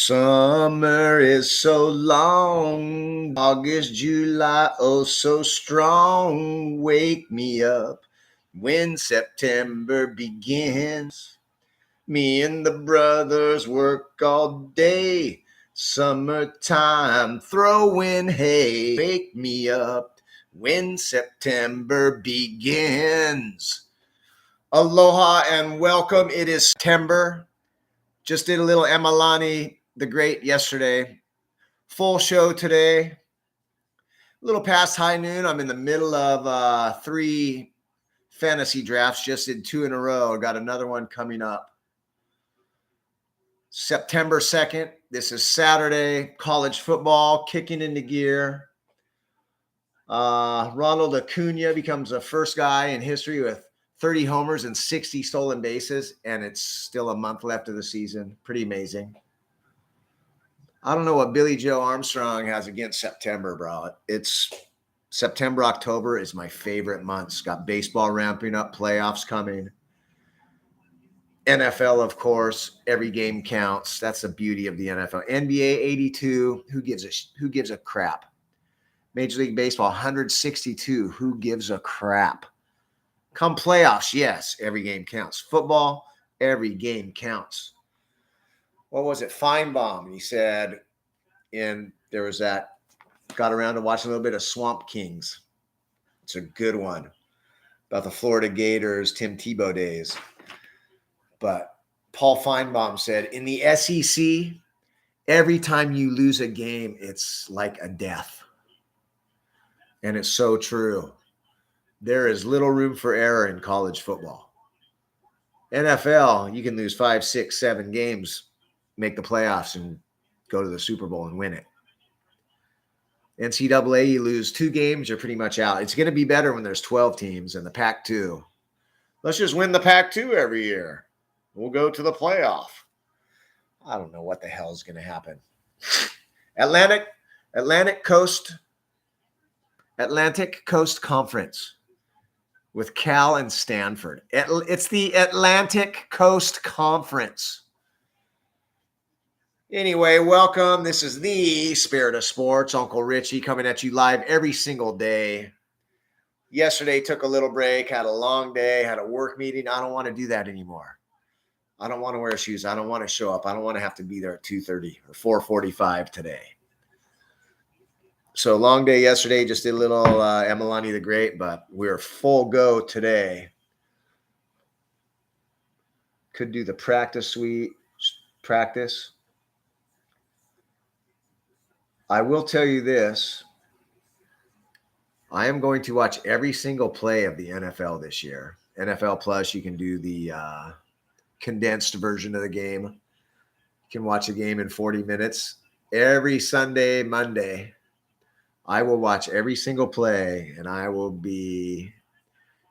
Summer is so long, August, July, oh so strong. Wake me up when September begins. Me and the brothers work all day. Summertime, throwing hay. Wake me up when September begins. Aloha and welcome. It is September. Just did a little Emalani the Great yesterday. Full show today. A little past high noon. I'm in the middle of 3 fantasy drafts. Just did 2 in a row. Got another one coming up. September 2nd. This is Saturday. College football kicking into gear. Ronald Acuna becomes the first guy in history with 30 homers and 60 stolen bases, and it's still a month left of the season. Pretty amazing. I don't know what Billy Joe Armstrong has against September, bro. It's September, October is my favorite months. Got baseball ramping up, playoffs coming. NFL, of course, every game counts. That's the beauty of the NFL. NBA 82, who gives a crap? Major League Baseball 162, who gives a crap? Come playoffs, yes, every game counts. Football, every game counts. What was it? Feinbaum. He said, and there was that, got around to watching a little bit of Swamp Kings. It's a good one about the Florida Gators, Tim Tebow days. But Paul Feinbaum said, in the SEC, every time you lose a game, it's like a death. And it's so true. There is little room for error in college football. NFL, you can lose 5, 6, 7 games, make the playoffs, and go to the Super Bowl and win it. NCAA, you lose 2 games, you're pretty much out. It's going to be better when there's 12 teams in the Pac-2. Let's just win the Pac-2 every year. We'll go to the playoff. I don't know what the hell is going to happen. Atlantic Coast Conference with Cal and Stanford. It's the Atlantic Coast Conference. Anyway, welcome. This is the Spirit of Sports. Uncle Richie coming at you live every single day. Yesterday took a little break, had a long day, had a work meeting. I don't want to do that anymore. I don't want to wear shoes. I don't want to show up. I don't want to have to be there at 2:30 or 4:45 today. So long day yesterday, just did a little Emalani the Great, but we're full go today. Could do the practice suite practice. I will tell you this. I am going to watch every single play of the NFL this year. NFL Plus, you can do the condensed version of the game. You can watch a game in 40 minutes. Every Sunday, Monday, I will watch every single play, and I will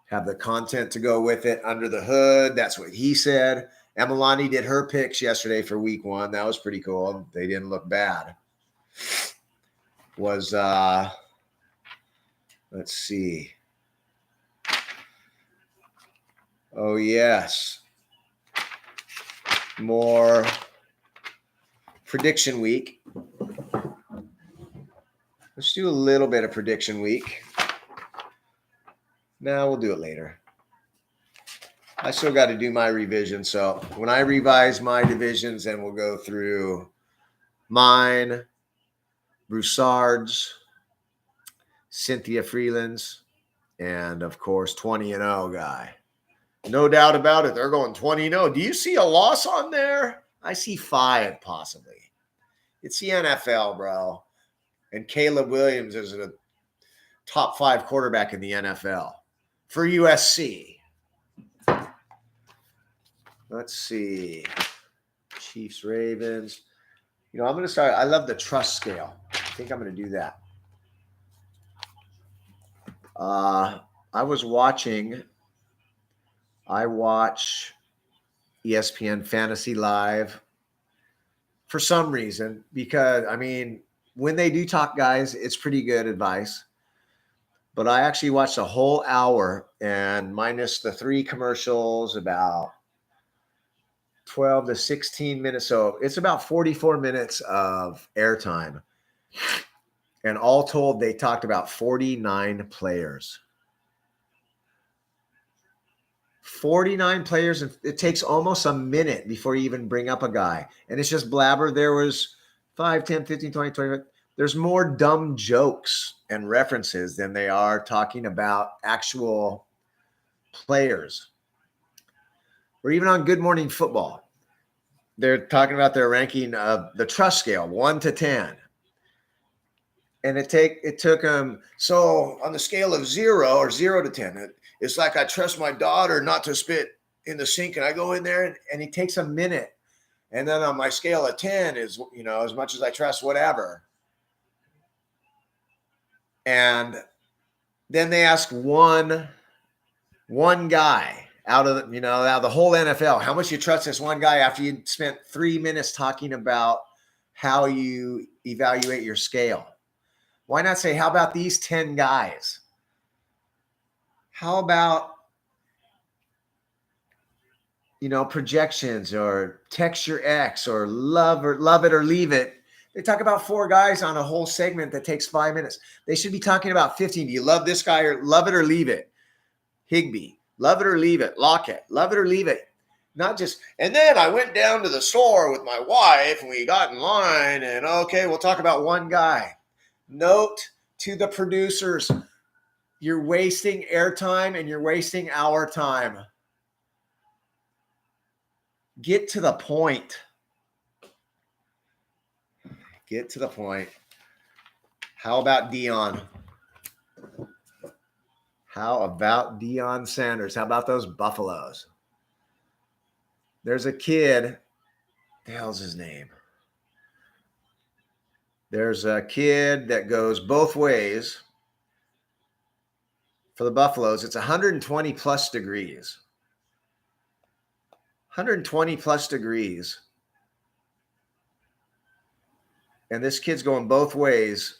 have the content to go with it under the hood. That's what he said. Emalani did her picks yesterday for week 1. That was pretty cool. They didn't look bad. Let's see. Oh, yes. More prediction week. Let's do a little bit of prediction week. No, we'll do it later. I still got to do my revision. So when I revise my divisions, then we'll go through mine, Broussard's, Cynthia Freeland's, and of course 20-0 guy. No doubt about it. They're going 20-0. Do you see a loss on there? I see 5 possibly. It's the NFL, bro. And Caleb Williams is a top 5 quarterback in the NFL for USC. Let's see. Chiefs, Ravens. I'm going to start. I love the trust scale. I think I'm going to do that. I watch ESPN Fantasy Live for some reason because, when they do talk, guys, it's pretty good advice. But I actually watched a whole hour and minus the 3 commercials about 12 to 16 minutes. So it's about 44 minutes of airtime. And all told, they talked about 49 players. 49 players, and it takes almost a minute before you even bring up a guy. And it's just blabber. There was 5, 10, 15, 20, 20. There's more dumb jokes and references than they are talking about actual players. Or even on Good Morning Football, they're talking about their ranking of the trust scale, 1 to 10. And it took them, so on the scale of 0 to 10, it's like I trust my daughter not to spit in the sink, and I go in there and it takes a minute. And then on my scale of 10 is, as much as I trust whatever. And then they ask one guy out of the whole NFL, how much you trust this one guy after you spent 3 minutes talking about how you evaluate your scale. Why not say, how about these 10 guys? How about, projections or text your ex or love it or leave it? They talk about 4 guys on a whole segment that takes 5 minutes. They should be talking about 15. Do you love this guy or love it or leave it? Higbee, love it or leave it. Lockett, love it or leave it. Not just, and then I went down to the store with my wife and we got in line and okay, we'll talk about one guy. Note to the producers, you're wasting airtime and you're wasting our time. Get to the point. Get to the point. How about Deion? How about Deion Sanders? How about those Buffaloes? There's a kid. The hell's his name? There's a kid that goes both ways for the Buffaloes. It's 120 plus degrees. 120 plus degrees. And this kid's going both ways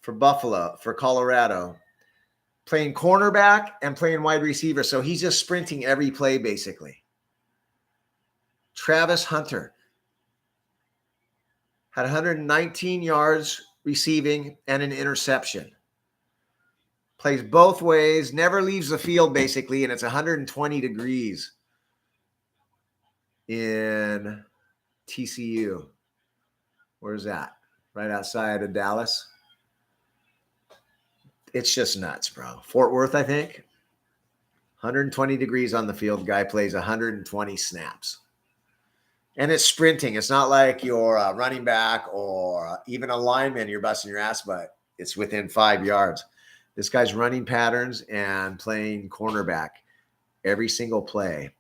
for Buffalo, for Colorado, playing cornerback and playing wide receiver. So he's just sprinting every play, basically. Travis Hunter had 119 yards receiving and an interception. Plays both ways, never leaves the field, basically, and it's 120 degrees in TCU. Where's that? Right outside of Dallas. It's just nuts, bro. Fort Worth, I think. 120 degrees on the field. Guy plays 120 snaps. And it's sprinting. It's not like you're a running back or even a lineman. You're busting your ass, but it's within 5 yards. This guy's running patterns and playing cornerback every single play.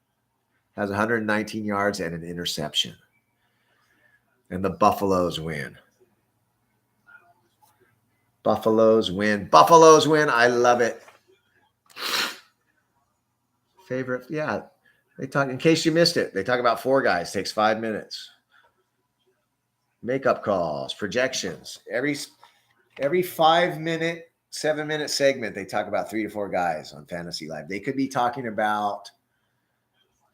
Has 119 yards and an interception. And the Buffaloes win. Buffaloes win. Buffaloes win. I love it. Favorite, yeah. They talk, in case you missed it, they talk about 4 guys. Takes 5 minutes. Makeup calls, projections. Every 5-minute, 7-minute segment, they talk about 3 to 4 guys on Fantasy Live. They could be talking about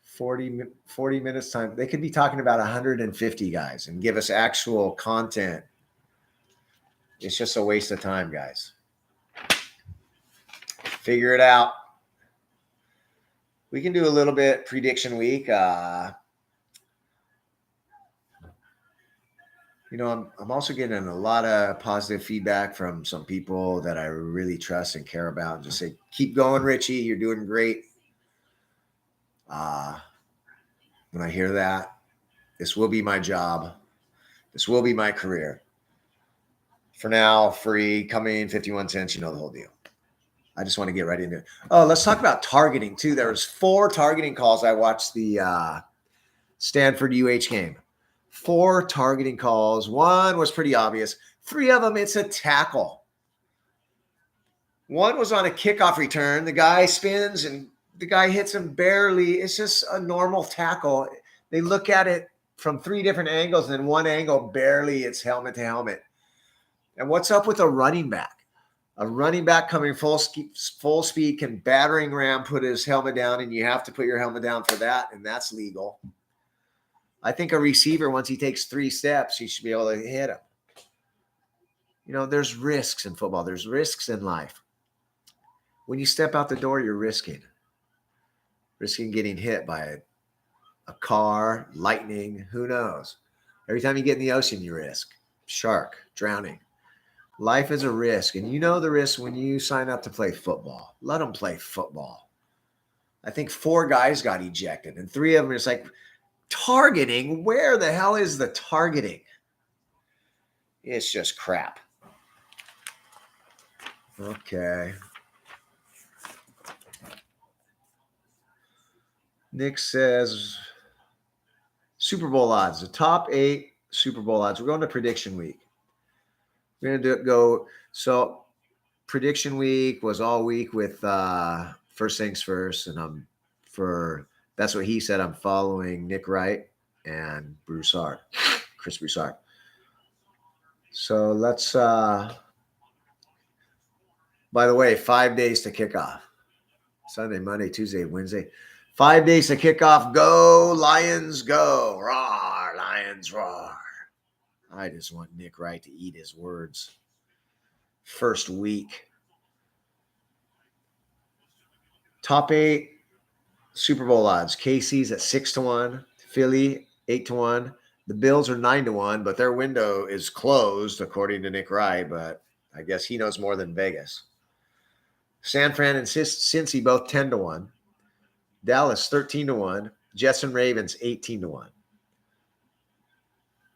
40 minutes time. They could be talking about 150 guys and give us actual content. It's just a waste of time, guys. Figure it out. We can do a little bit prediction week. I'm also getting a lot of positive feedback from some people that I really trust and care about, and just say, keep going, Richie. You're doing great. When I hear that, this will be my job. This will be my career. For now, free, coming 51 cents, the whole deal. I just want to get right into it. Oh, let's talk about targeting too. There was 4 targeting calls. I watched the Stanford UH game. 4 targeting calls. 1 was pretty obvious. 3 of them, it's a tackle. 1 was on a kickoff return. The guy spins and the guy hits him barely. It's just a normal tackle. They look at it from 3 different angles, and then one angle barely it's helmet to helmet. And what's up with a running back? A running back coming full speed can battering ram put his helmet down, and you have to put your helmet down for that, and that's legal. I think a receiver, once he takes 3 steps, he should be able to hit him. You know, there's risks in football. There's risks in life. When you step out the door, you're risking getting hit by a car, lightning, who knows? Every time you get in the ocean, you risk shark, drowning. Life is a risk, and you know the risk when you sign up to play football. Let them play football. I think 4 guys got ejected, and 3 of them are just like, targeting? Where the hell is the targeting? It's just crap. Okay. Nick says, Super Bowl odds, the top 8 Super Bowl odds. We're going to prediction week. We're going to go. So prediction week was all week with first things first. And that's what he said. I'm following Nick Wright and Broussard, Chris Broussard. So let's, by the way, 5 days to kick off. Sunday, Monday, Tuesday, Wednesday. 5 days to kick off. Go, Lions, go. Roar, Lions, roar. I just want Nick Wright to eat his words. First week. Top 8 Super Bowl odds. KC's at 6-1. Philly, 8-1. The Bills are 9-1, but their window is closed, according to Nick Wright, but I guess he knows more than Vegas. San Fran and Cincy both 10-1. Dallas 13-1. Jets and Ravens 18-1.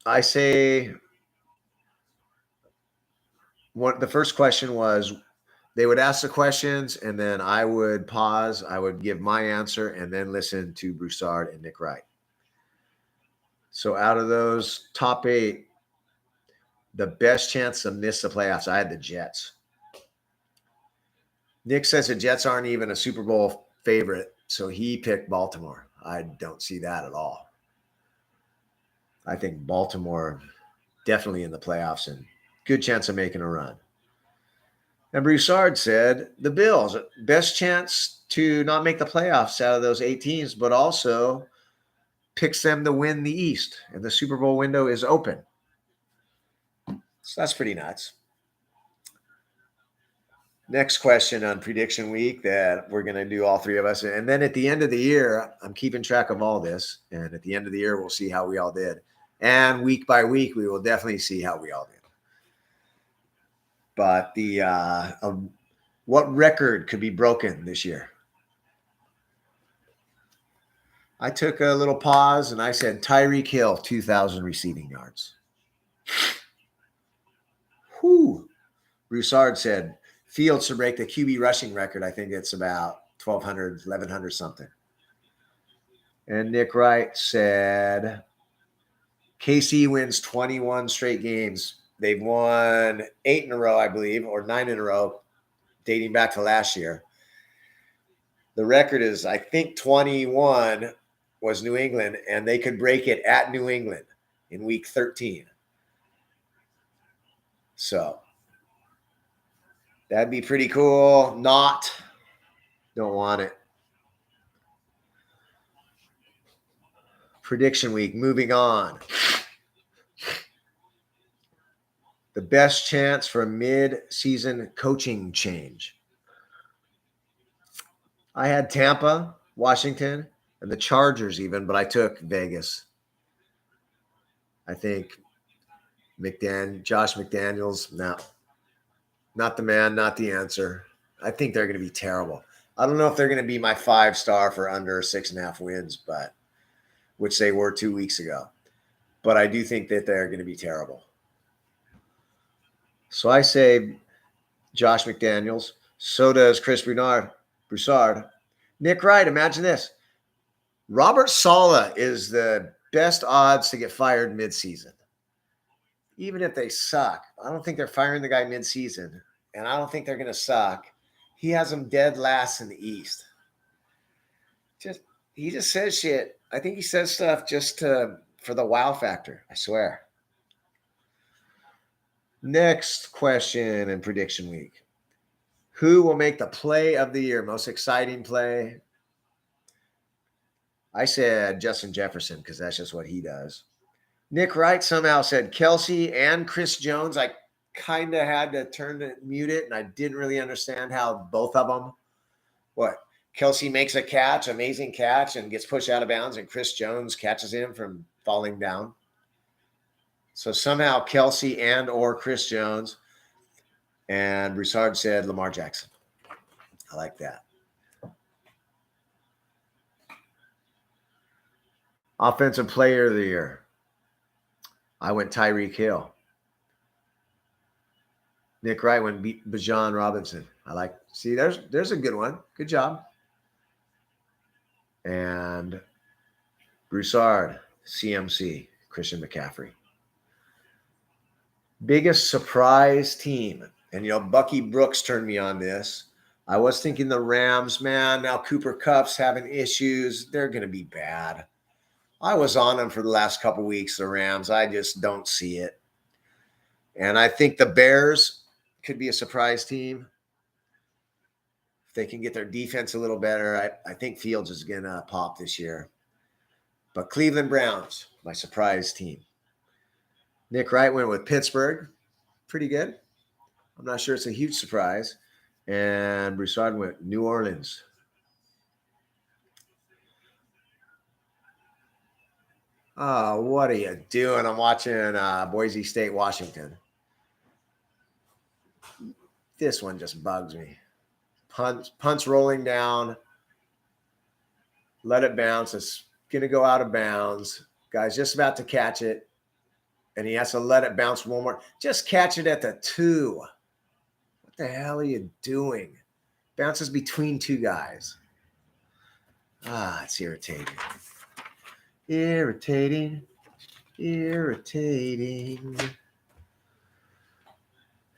I say the first question was they would ask the questions and then I would pause. I would give my answer and then listen to Broussard and Nick Wright. So out of those top 8, the best chance to miss the playoffs, I had the Jets. Nick says the Jets aren't even a Super Bowl favorite, so he picked Baltimore. I don't see that at all. I think Baltimore definitely in the playoffs and good chance of making a run. And Broussard said the Bills, best chance to not make the playoffs out of those 8 teams, but also picks them to win the East, and the Super Bowl window is open. So that's pretty nuts. Next question on prediction week that we're going to do, all 3 of us. And then at the end of the year, I'm keeping track of all this. And at the end of the year, we'll see how we all did. And week by week, we will definitely see how we all did. But what record could be broken this year? I took a little pause and I said Tyreek Hill, 2,000 receiving yards. Whew. Broussard said Fields to break the QB rushing record. I think it's about 1,200, 1,100 something. And Nick Wright said KC wins 21 straight games. They've won 8 in a row, I believe, or 9 in a row, dating back to last year. The record is, I think, 21 was New England, and they could break it at New England in week 13. So that'd be pretty cool. Don't want it. Prediction week, moving on. The best chance for a mid-season coaching change. I had Tampa, Washington, and the Chargers even, but I took Vegas. I think Josh McDaniels, no. Not the man, not the answer. I think they're going to be terrible. I don't know if they're going to be my 5-star for under 6.5 wins, but which they were 2 weeks ago. But I do think that they're going to be terrible. So I say Josh McDaniels. So does Chris Broussard. Nick Wright, imagine this. Robert Saleh is the best odds to get fired midseason. Even if they suck, I don't think they're firing the guy midseason, and I don't think they're going to suck. He has them dead last in the East. He just says shit. I think he says stuff just for the wow factor, I swear. Next question in prediction week. Who will make the play of the year? Most exciting play? I said Justin Jefferson because that's just what he does. Nick Wright somehow said Kelsey and Chris Jones. I kind of had to turn to mute it, and I didn't really understand how both of them. What? Kelsey makes a catch, amazing catch, and gets pushed out of bounds, and Chris Jones catches him from falling down. So somehow Kelsey and or Chris Jones, and Broussard said Lamar Jackson. I like that. Offensive player of the year. I went Tyreek Hill. Nick Wright went Bijan Robinson. I like. See, there's a good one. Good job. And Broussard, CMC, Christian McCaffrey. Biggest surprise team. And, Bucky Brooks turned me on this. I was thinking the Rams, man. Now Cooper Kupp's having issues. They're going to be bad. I was on them for the last couple of weeks, the Rams. I just don't see it. And I think the Bears could be a surprise team. If they can get their defense a little better, I think Fields is going to pop this year. But Cleveland Browns, my surprise team. Nick Wright went with Pittsburgh. Pretty good. I'm not sure it's a huge surprise. And Broussard went New Orleans. Oh, what are you doing? I'm watching Boise State, Washington. This one just bugs me. Punts rolling down. Let it bounce. It's going to go out of bounds. Guy's just about to catch it. And he has to let it bounce one more. Just catch it at the 2. What the hell are you doing? Bounces between two guys. It's irritating. Irritating.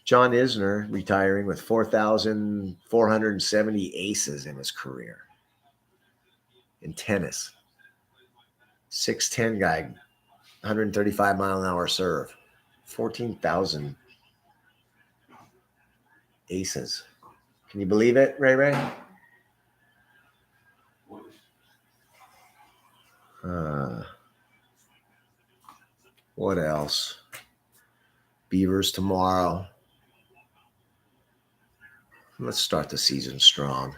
John Isner retiring with 4,470 aces in his career. In tennis. 6'10" guy, 135 mile an hour serve. 14,000 aces. Can you believe it, Ray? What else? Beavers tomorrow. Let's start the season strong.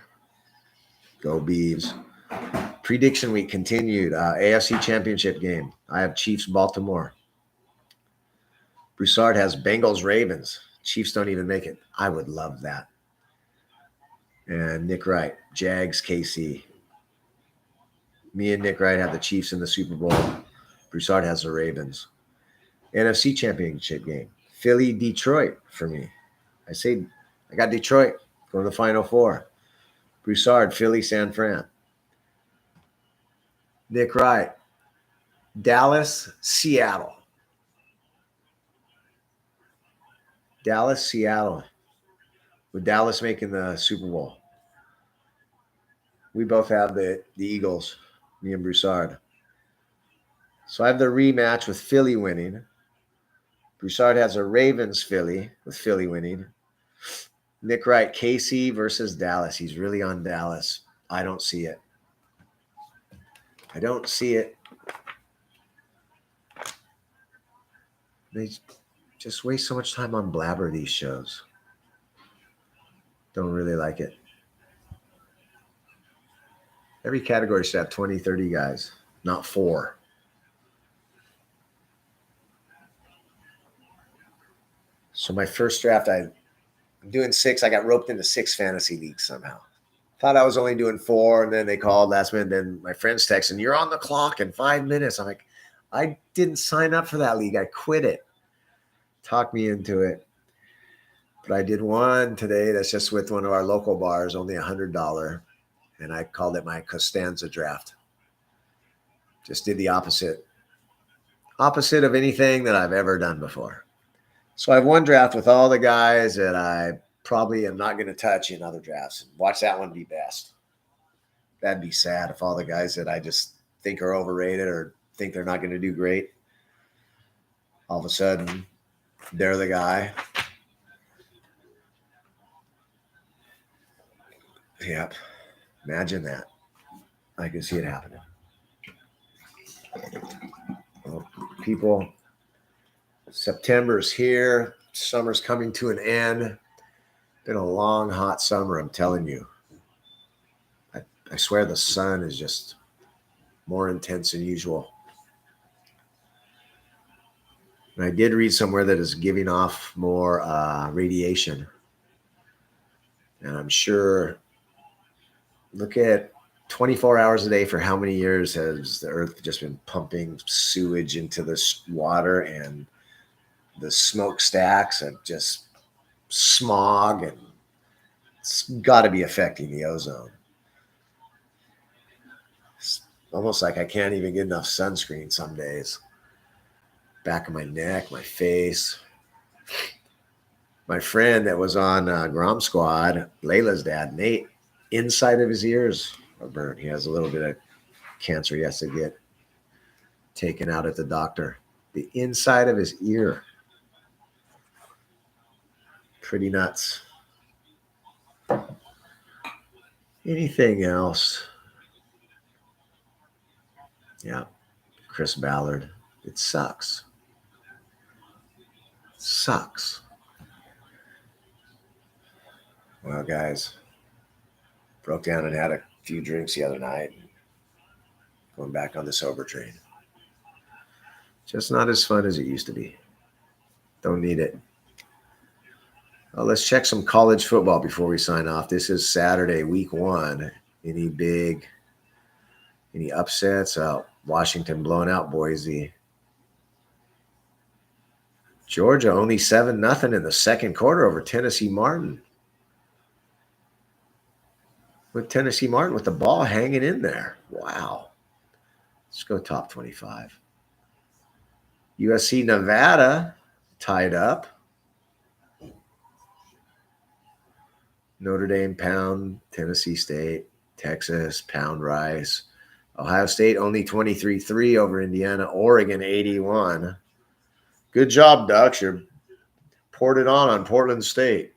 Go Beavs. Prediction week continued. AFC Championship game. I have Chiefs Baltimore. Broussard has Bengals Ravens. Chiefs don't even make it. I would love that. And Nick Wright, Jags KC. Me and Nick Wright have the Chiefs in the Super Bowl. Broussard has the Ravens. NFC Championship game. Philly Detroit for me. I got Detroit going to the Final Four. Broussard, Philly, San Fran. Nick Wright, Dallas, Seattle. Dallas, Seattle. With Dallas making the Super Bowl. We both have the Eagles, me and Broussard. So I have the rematch with Philly winning. Broussard has a Ravens Philly with Philly winning. Nick Wright, KC versus Dallas. He's really on Dallas. I don't see it. They just waste so much time on blabber, these shows. Don't really like it. Every category should have 20, 30 guys, not 4. So my first draft, I'm doing 6. I got roped into 6 fantasy leagues somehow. Thought I was only doing 4, and then they called last minute. Then my friends texted, "You're on the clock in 5 minutes." I'm like, I didn't sign up for that league. I quit it. Talked me into it. But I did one today that's just with one of our local bars, only $100. And I called it my Costanza draft. Just did the opposite of anything that I've ever done before. So I have one draft with all the guys that I probably am not going to touch in other drafts. Watch that one be best. That'd be sad if all the guys that I just think are overrated or think they're not going to do great, all of a sudden they're the guy. Yep. Imagine that. I can see it happening. Well, people, September's here. Summer's coming to an end. Been a long, hot summer, I'm telling you. I swear the sun is just more intense than usual. And I did read somewhere that is giving off more radiation. And I'm sure, look at 24 hours a day for how many years has the earth just been pumping sewage into this water, and the smokestacks and just smog, and it's got to be affecting the ozone. It's almost like I can't even get enough sunscreen some days. Back of my neck, my face. My friend that was on Grom Squad, Layla's dad, Nate, inside of his ears are burned. He has a little bit of cancer he has to get taken out at the doctor. The inside of his ear. Pretty nuts. Anything else? Yeah, Chris Ballard. It sucks. Sucks. Well, guys, broke down and had a few drinks the other night. Going back on the sober train. Just not as fun as it used to be. Don't need it. Well, let's check some college football before we sign off. This is Saturday, week 1. Any upsets? Washington blowing out Boise. Georgia only 7-0 in the second quarter over Tennessee Martin. With Tennessee Martin with the ball hanging in there. Wow. Let's go top 25. USC Nevada tied up. Notre Dame pound Tennessee State. Texas pound Rice. Ohio State only 23-3 over Indiana. Oregon 81. Good job, Ducks. You're poured it on Portland State.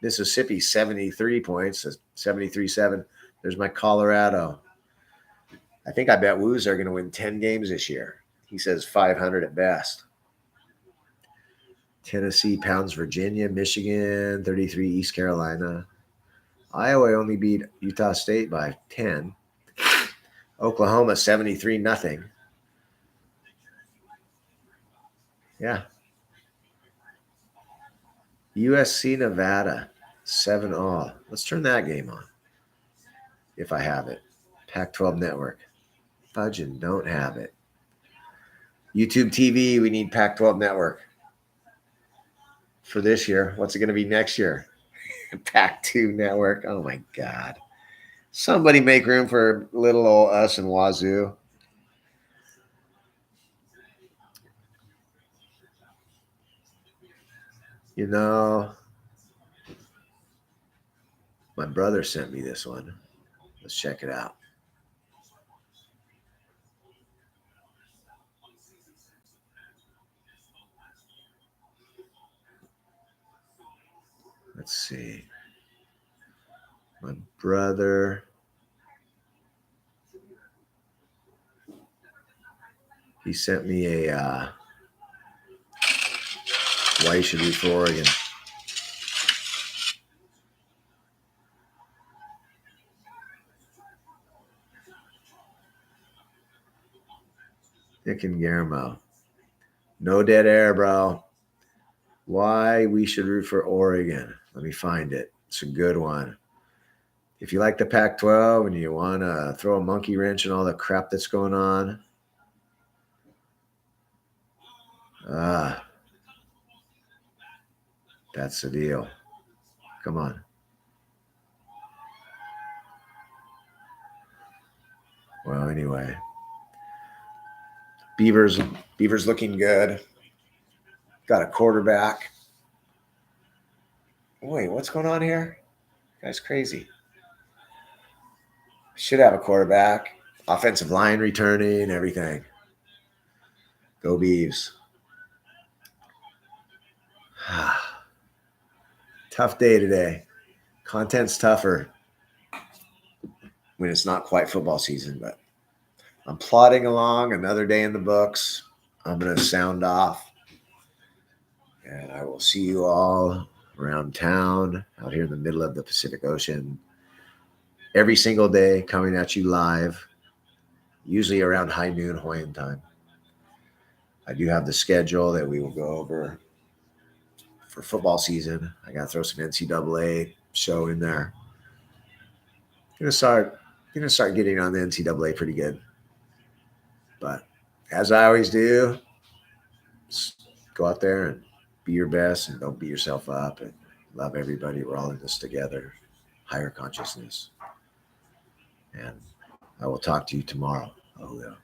Mississippi 73 points, 73-7. There's my Colorado. I think I bet Woos are going to win 10 games this year. He says 500 at best. Tennessee pounds Virginia, Michigan 33, East Carolina. Iowa only beat Utah State by 10. Oklahoma 73-0. Yeah. USC Nevada 7-all. Let's turn that game on. If I have it. Pac-12 Network. Fudging, don't have it. YouTube TV, we need Pac-12 Network. For this year. What's it going to be next year? Pac-2 Network. Oh, my God. Somebody make room for little old us and Wazoo. You know, my brother sent me this one. Let's check it out. Let's see. My brother. He sent me a why you should root for Oregon. Nick and Guillermo. No dead air, bro. Why we should root for Oregon. Let me find it. It's a good one. If you like the Pac-12 and you want to throw a monkey wrench in all the crap that's going on, that's the deal. Come on. Well, anyway. Beavers looking good. Got a quarterback. Wait, what's going on here? Guy's crazy. Should have a quarterback. Offensive line returning, everything. Go Beavs. Tough day today. Content's tougher when it's not quite football season, but I'm plodding along, another day in the books. I'm going to sound off. And I will see you all around town, out here in the middle of the Pacific Ocean, every single day, coming at you live, usually around high noon Hawaiian time. I do have the schedule that we will go over for football season. I got to throw some NCAA show in there. Gonna start getting on the NCAA pretty good. But as I always do, go out there and be your best and don't beat yourself up and love everybody. We're all in this together. Higher consciousness. And I will talk to you tomorrow. Oh, yeah.